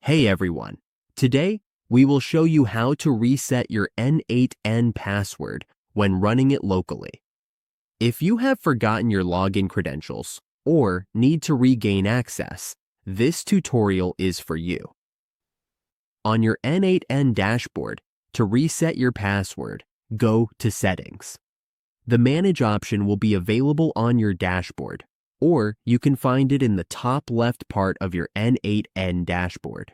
Hey everyone! Today, we will show you how to reset your N8n password when running it locally. If you have forgotten your login credentials or need to regain access, this tutorial is for you. On your N8n dashboard, to reset your password, go to Settings. The Manage option will be available on your dashboard, or you can find it in the top left part of your N8n dashboard.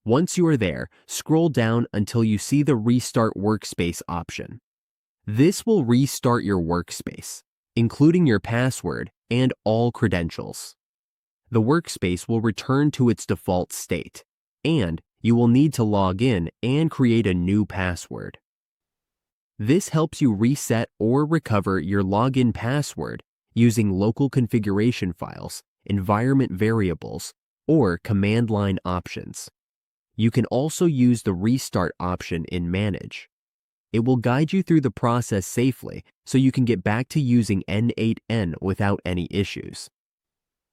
Once you are there, scroll down until you see the Restart Workspace option. This will restart your workspace, including your password and all credentials. The workspace will return to its default state, and you will need to log in and create a new password. This helps you reset or recover your login password using local configuration files, environment variables, or command line options. You can also use the Restart option in Manage. It will guide you through the process safely so you can get back to using N8n without any issues.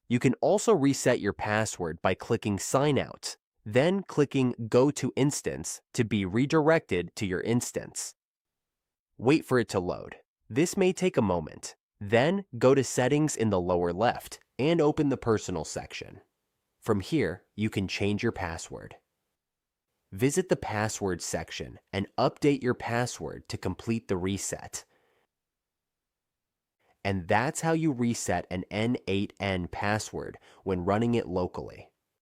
You can also reset your password by clicking Sign Out, then clicking Go to Instance to be redirected to your instance. Wait for it to load. This may take a moment. Then go to Settings in the lower left and open the Personal section. From here, you can change your password. Visit the Password section and update your password to complete the reset. And that's how you reset an N8n password when running it locally.